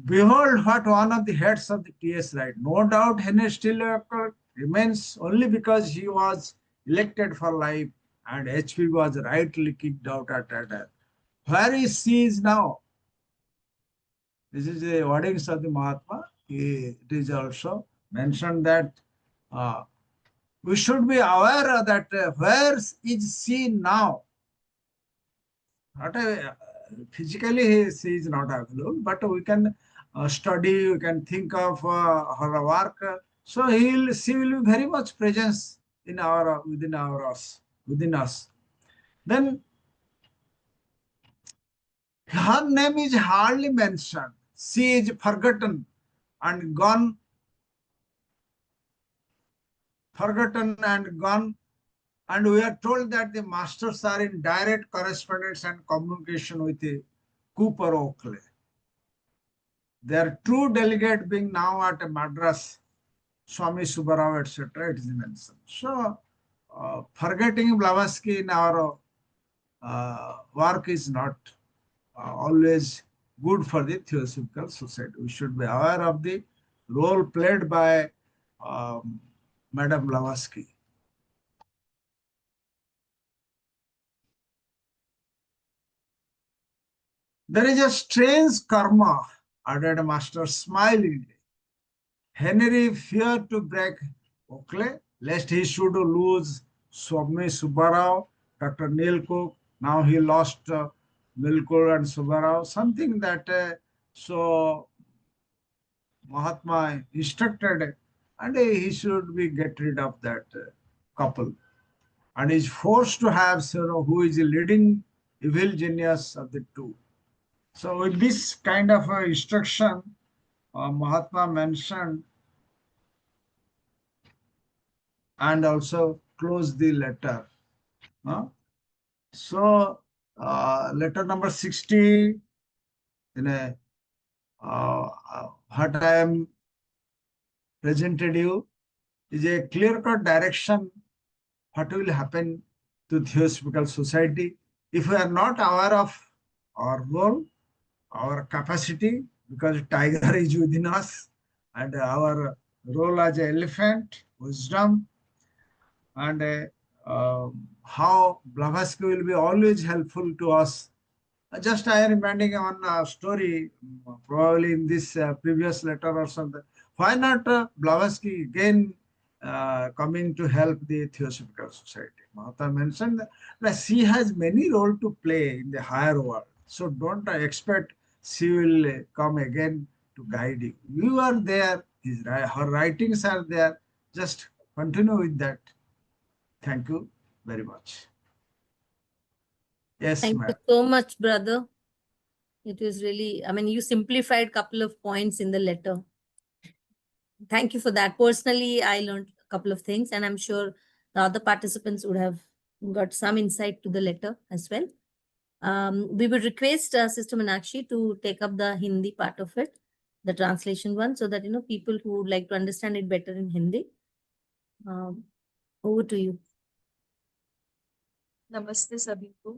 behold what one of the heads of the TS write. No doubt Henry Stillwater remains only because he was elected for life and HP was rightly kicked out at that. Where is he is now? This is the wordings of the Mahatma. It is also mentioned that we should be aware that where is she now? Not physically she is not available, but we can study, we can think of her work. So she will be very much presence in within us. Then her name is hardly mentioned. She is forgotten and gone, and we are told that the masters are in direct correspondence and communication with the Cooper Oakley. Their true delegate being now at Madras, Swami Subbarao, etc. It is mentioned. So, forgetting Blavatsky in our work is not always good for the Theosophical Society. We should be aware of the role played by Madame Blavatsky. There is a strange karma, added Master smilingly. Henry feared to break Oakley, lest he should lose Swami Subbarao, Dr. Neil Cook. Now he lost Milkur and Subbarao. Something that so Mahatma instructed, and he should be get rid of that couple, and is forced to have who is the leading evil genius of the two. So with this kind of instruction, Mahatma mentioned and also closed the letter. So letter number 60, in a, what I am presented you is a clear-cut direction what will happen to Theosophical Society if we are not aware of our role, our capacity, because tiger is within us, and our role as an elephant, wisdom, and how Blavatsky will be always helpful to us. Just I am reminding one story, probably in this previous letter or something. Why not Blavatsky again coming to help the Theosophical Society? Mahatma mentioned that she has many roles to play in the higher world. So don't expect she will come again to guide you. You are there, her writings are there. Just continue with that. Thank you very much. Yes, Thank you ma'am. so much, brother. It was really, I mean, you simplified couple of points in the letter. Thank you for that. Personally, I learned a couple of things, and I'm sure the other participants would have got some insight to the letter as well. We would request Sister Meenakshi to take up the Hindi part of it, the translation one, so that people who would like to understand it better in Hindi. Over to you. नमस्ते सभी को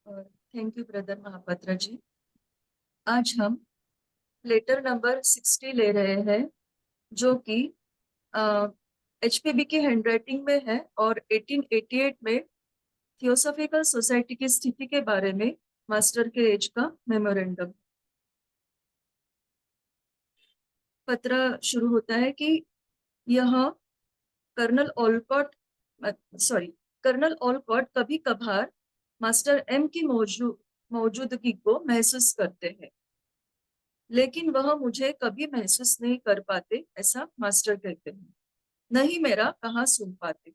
और thank you brother Mahapatra ji. आज हम letter number 60 ले रहे हैं, जो कि HPB की हैंडराइटिंग में है और 1888 में थियोसॉफिकल सोसाइटी की स्थिति के बारे में मास्टर के एज का मेमोरेंडम। पत्र शुरू होता है कि यह कर्नल ऑलकॉट कभी कभार मास्टर एम की मौजूदगी को महसूस करते हैं, लेकिन वह मुझे कभी महसूस नहीं कर पाते, ऐसा मास्टर कहते हैं। नहीं मेरा कहाँ सुन पाते।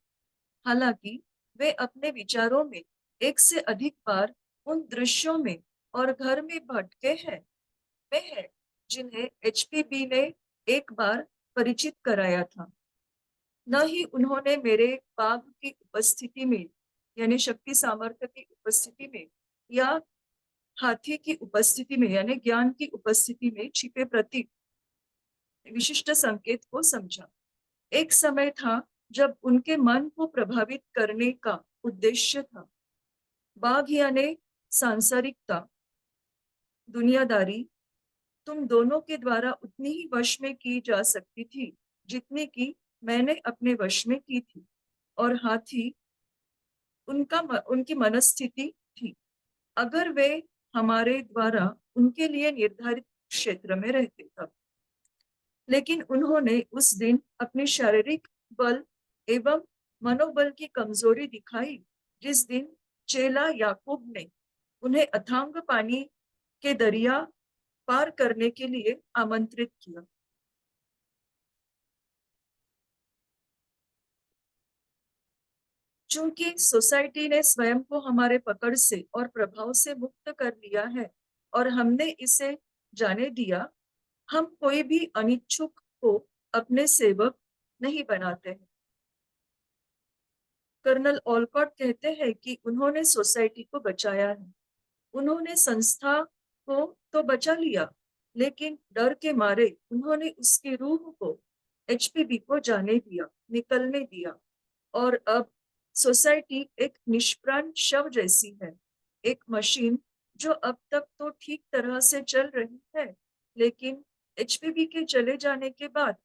हालांकि वे अपने विचारों में एक से अधिक बार उन दृश्यों में और घर में भटके हैं वे हैं जिन्हें HPB ने एक बार परिचित कराया था। न ही उन्होंने मेरे बाघ की उपस्थिति में, यानी शक्ति सामर्थ्य की उपस्थिति में, या हाथी की उपस्थिति में, यानी ज्ञान की उपस्थिति में छिपे प्रतीक विशिष्ट संकेत को समझा। एक समय था जब उनके मन को प्रभावित करने का उद्देश्य था। बाघ यानी सांसारिकता, दुनियादारी तुम दोनों के द्वारा उतनी ही वश में की जा सकती थी जितनी की मैंने अपने वश में की थी, और हाथी उनकी मनस्थिति थी, अगर वे हमारे द्वारा उनके लिए निर्धारित क्षेत्र में रहते तब। लेकिन उन्होंने उस दिन अपने शारीरिक बल एवं मनोबल की कमजोरी दिखाई जिस दिन चेला याकूब ने उन्हें अथांग पानी के दरिया पार करने के लिए आमंत्रित किया। चूंकि सोसाइटी ने स्वयं को हमारे पकड़ से और प्रभाव से मुक्त कर लिया है और हमने इसे जाने दिया, हम कोई भी अनिच्छुक को अपने सेवक नहीं बनाते हैं। कर्नल ऑलकॉट कहते हैं कि उन्होंने सोसाइटी को बचाया है। उन्होंने संस्था को तो बचा लिया, लेकिन डर के मारे उन्होंने उसकी रूह को HPB को जाने दिया, निकलने दिया, और अब सोसाइटी एक निष्प्राण शव जैसी है, एक मशीन जो अब तक तो ठीक तरह से चल रही है, लेकिन HPB के चले जाने के बाद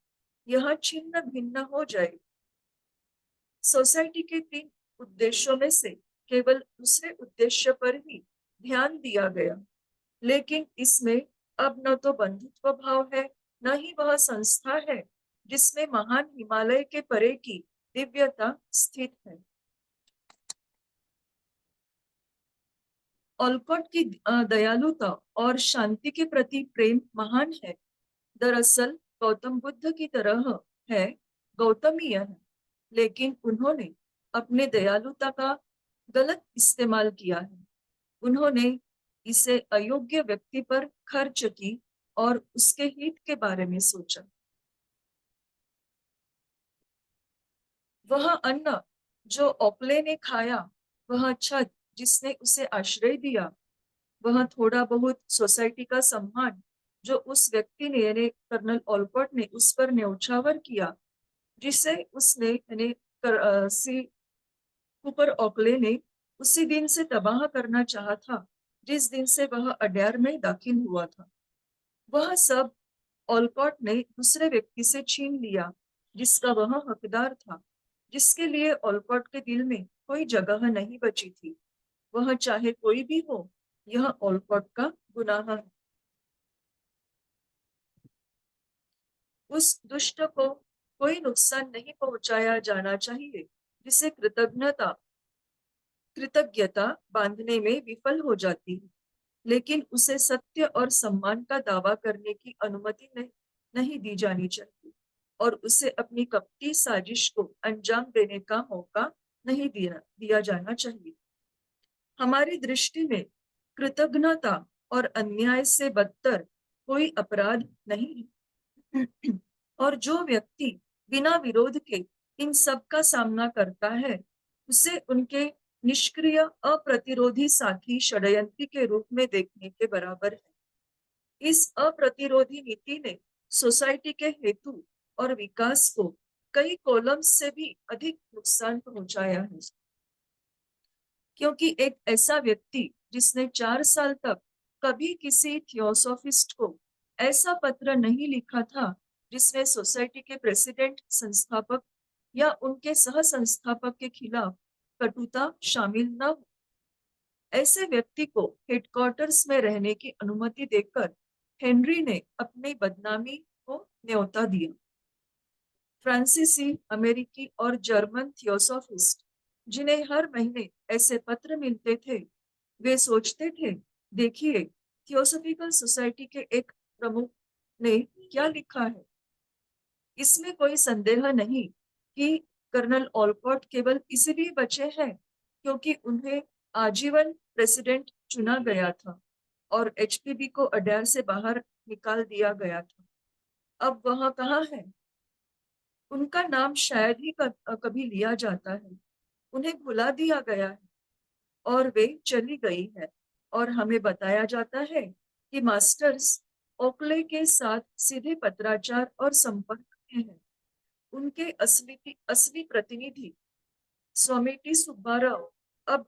यह छिन्न भिन्न हो जाए। सोसाइटी के 3 उद्देश्यों में से केवल दूसरे उद्देश्य पर ही ध्यान दिया गया, लेकिन इसमें अब न तो बंधुत्व भाव है, न ही वह संस्था है जिसमें महान हिमालय के परे की दिव्यता स्थित है। ऑलकॉट की दयालुता और शांति के प्रति प्रेम महान है। दरअसल गौतम बुद्ध की तरह है, गौतमीय है, लेकिन उन्होंने अपने दयालुता का गलत इस्तेमाल किया है। उन्होंने इसे अयोग्य व्यक्ति पर खर्च की और उसके हित के बारे में सोचा। वह अन्न जो ओकले ने खाया, वह छत जिसने उसे आश्रय दिया, वह थोड़ा बहुत सोसाइटी का सम्मान जो उस व्यक्ति ने, यानी कर्नल ऑलकॉट ने उस पर न्यौछावर किया, जिसे उसने यानी कुपर ओकले ने उसी दिन से तबाह करना चाहा था जिस दिन से वह अड्यार में दाखिल हुआ था, वह सब ऑलकॉट ने दूसरे व्यक्ति से छीन लिया जिसका वह हकदार था, जिसके लिए ऑलकॉट के दिल में कोई जगह नहीं बची थी। वह चाहे कोई भी हो, यह ऑलकॉट का गुनाह है। उस दुष्ट को कोई नुकसान नहीं पहुंचाया जाना चाहिए जिसे कृतज्ञता बांधने में विफल हो जाती है, लेकिन उसे सत्य और सम्मान का दावा करने की अनुमति नहीं दी जानी चाहिए, और उसे अपनी कपटी साजिश को अंजाम देने का मौका नहीं दिया जाना चाहिए। हमारी दृष्टि में कृतज्ञता और अन्याय से बदतर कोई अपराध नहीं है। और जो व्यक्ति बिना विरोध के इन सब का सामना करता है, उसे उनके निष्क्रिय अप्रतिरोधी साथी षड्यंत्री के रूप में देखने के बराबर है। इस अप्रतिरोधी नीति ने सोसाइटी के हेतु और विकास को कई कॉलम्स से भी अधिक नुकसान पहुंचाया है, क्योंकि एक ऐसा व्यक्ति जिसने 4 साल तक कभी किसी थियोसॉफिस्ट को ऐसा पत्र नहीं लिखा था जिसमें सोसाइटी के प्रेसिडेंट, संस्थापक या उनके सह संस्थापक के खिलाफ कटुता शामिल न हो, ऐसे व्यक्ति को हेडक्वार्टर्स में रहने की अनुमति देकर हेनरी ने अपनी बदनामी को न्योता दिया। फ्रांसीसी, अमेरिकी और जर्मन थियोसॉफिस्ट जिन्हें हर महीने ऐसे पत्र मिलते थे, वे सोचते थे, देखिए थियोसॉफिकल सोसाइटी के एक प्रमुख ने क्या लिखा है। इसमें कोई संदेह नहीं कि कर्नल ओलकॉट केवल इसलिए बचे हैं क्योंकि उन्हें आजीवन प्रेसिडेंट चुना गया था और एचपीबी को अडार से बाहर निकाल दिया गया था। अब वह कहाँ है? उनका नाम शायद ही कभी लिया जाता है। उन्हें भुला दिया गया है और वे चली गई है, और हमें बताया जाता है कि मास्टर्स ओकले के साथ सीधे पत्राचार और संपर्क में है। उनके असली प्रतिनिधि स्वामी सुब्बाराव अब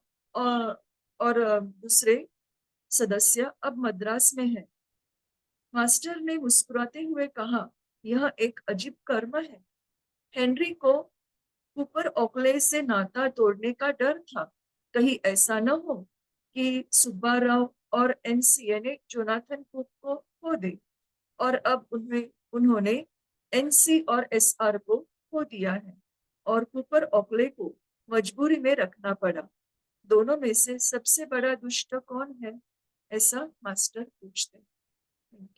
और दूसरे सदस्य अब मद्रास में है। मास्टर ने मुस्कुराते हुए कहा, यह एक अजीब कर्म है। हेनरी को कुपर ओकले से नाता तोड़ने का डर था, कहीं ऐसा न हो कि सुब्बाराव और एनसीए जोनाथन कुक को खो दे, और अब उन्होंने एनसी और एसआर को खो दिया है और कुपर ओकले को मजबूरी में रखना पड़ा। दोनों में से सबसे बड़ा दुष्ट कौन है? ऐसा मास्टर पूछते हैं।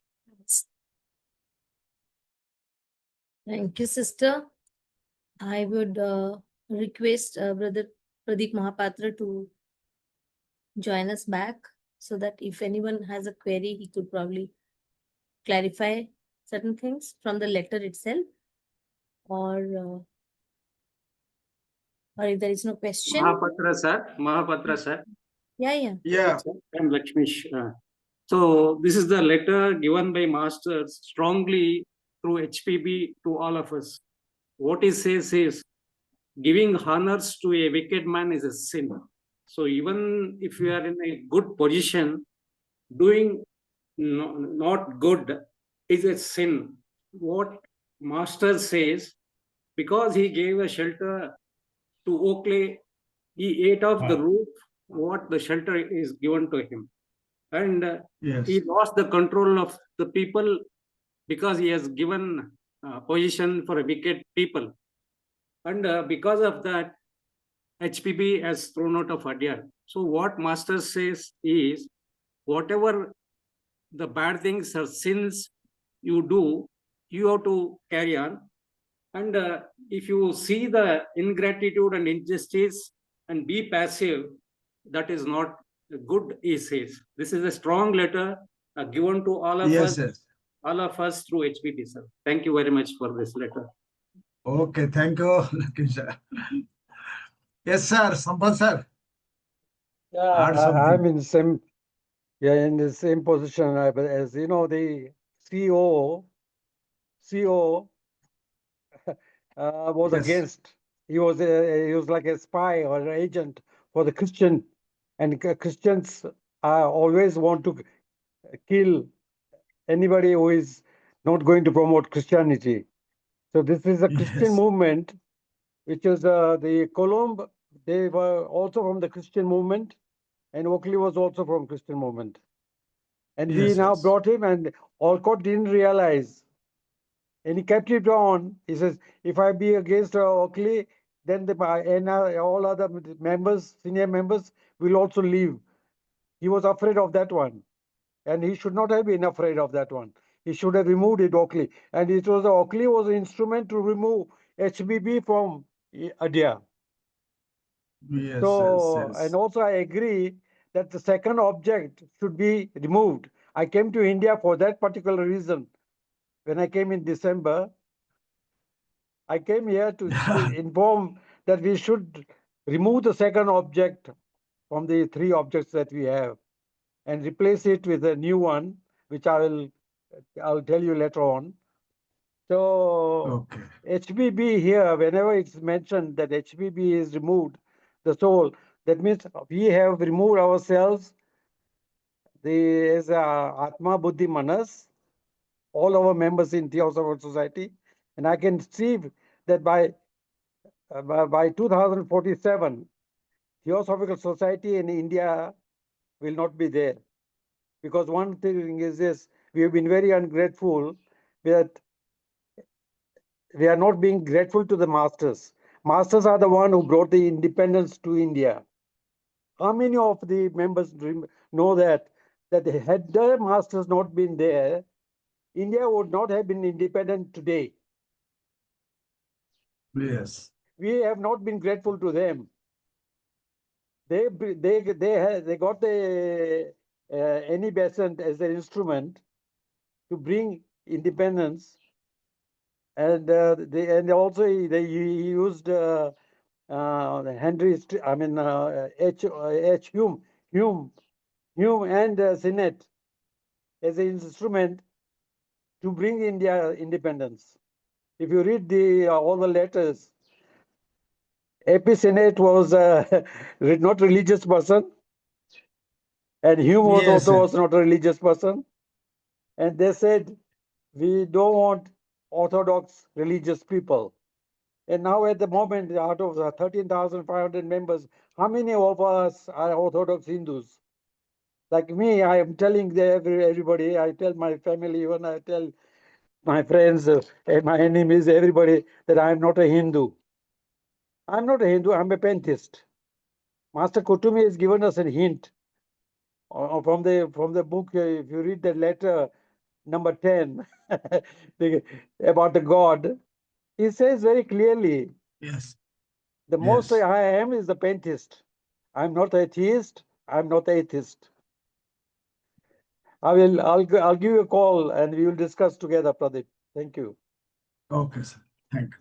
Thank you, sister. I would request Brother Pradip Mahapatra to join us back so that if anyone has a query, he could probably clarify certain things from the letter itself, or if there is no question. Mahapatra, sir. Yeah. Yeah. I'm Lakshmish. So this is the letter given by Masters strongly through HPB to all of us. What he says is, giving honors to a wicked man is a sin. So even if you are in a good position, doing not good is a sin. What Master says, because he gave a shelter to Oakley, he ate off the roof what the shelter is given to him. And Yes. he lost the control of the people because he has given position for a wicked people. And because of that, HPB has thrown out of Adyar. So what Master says is, whatever the bad things or sins you do, you have to carry on. And if you see the ingratitude and injustice and be passive, that is not good, he says. This is a strong letter given to all of Yes, us, yes. all of us through HPB, sir. Thank you very much for this letter. Okay, thank you, Lakshmi sir. Yes, sir. Sampath sir. Yeah, Add something. I'm in in the same position as the CEO was Yes. against. He was like a spy or an agent for the Christian, and Christians always want to kill anybody who is not going to promote Christianity. So this is a Christian Yes. movement, which is the Colomb. They were also from the Christian movement, and Oakley was also from Christian movement. And we Yes, now yes. brought him, and Olcott didn't realize. And he kept it on. He says, if I be against Oakley, then all other members, senior members, will also leave. He was afraid of that one. And he should not have been afraid of that one. He should have removed it, Oakley. And it was Oakley was an instrument to remove HBB from Adia. Yes, So, yes, yes. and also I agree that the second object should be removed. I came to India for that particular reason. When I came in December, I came here to inform that we should remove the second object from the three objects that we have and replace it with a new one, which I'll tell you later on. So Okay. HBB here, whenever it's mentioned that HBB is removed, the soul, that means we have removed ourselves, as Atma, Buddhi, Manas, all our members in Theosophical Society, and I can see that by 2047, Theosophical Society in India will not be there. Because one thing is this, we have been very ungrateful that we are not being grateful to the masters. Masters are the one who brought the independence to India. How many of the members know that had the masters not been there, India would not have been independent today. Yes. We have not been grateful to them. They got the Annie Besant as an instrument to bring independence, and also they used Henry, Hume and Senate as an instrument to bring India independence. If you read all the letters, AP Senate was not religious person, and Hume was Yes, also was not a religious person, and they said we don't want orthodox religious people. And now at the moment, out of the 13,500 members, how many of us are Orthodox Hindus? Like me, I am telling everybody, I tell my family, even I tell my friends and my enemies, everybody, that I am not a Hindu. I'm not a Hindu, I'm a pantheist. Master Kutumi has given us a hint from the book. If you read the letter number 10 about the God, he says very clearly, yes, the most yes. I am is the pantheist. I'm not a theist, I'm not atheist. I'll give you a call and we will discuss together, Pradip. Thank you. Okay, sir. Thank you.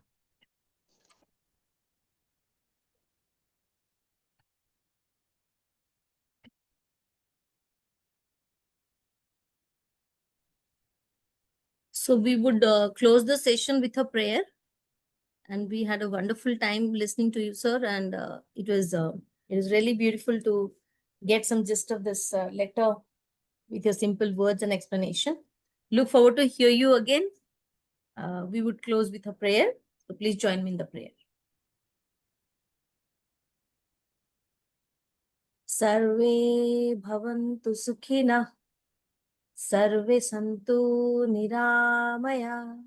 So we would close the session with a prayer. And we had a wonderful time listening to you, sir. And it was really beautiful to get some gist of this letter with your simple words and explanation. Look forward to hear you again. We would close with a prayer. So please join me in the prayer. Sarve bhavantu sukhina. Sarve santu niramaya.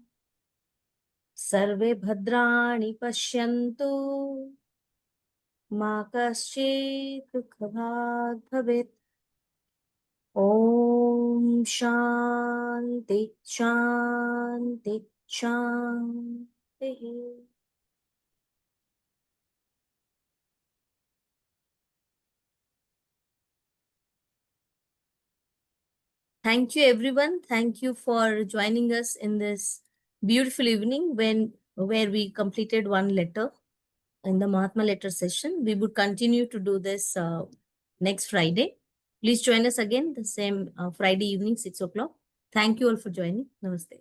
Sarve bhadrani pashyantu. Ma kaschit dukhabhag bhavet. Om Shanti Shanti Shanti. Thank you, everyone. Thank you for joining us in this beautiful evening where we completed one letter in the Mahatma letter session. We would continue to do this next Friday. Please join us again the same Friday evening, 6 o'clock. Thank you all for joining. Namaste.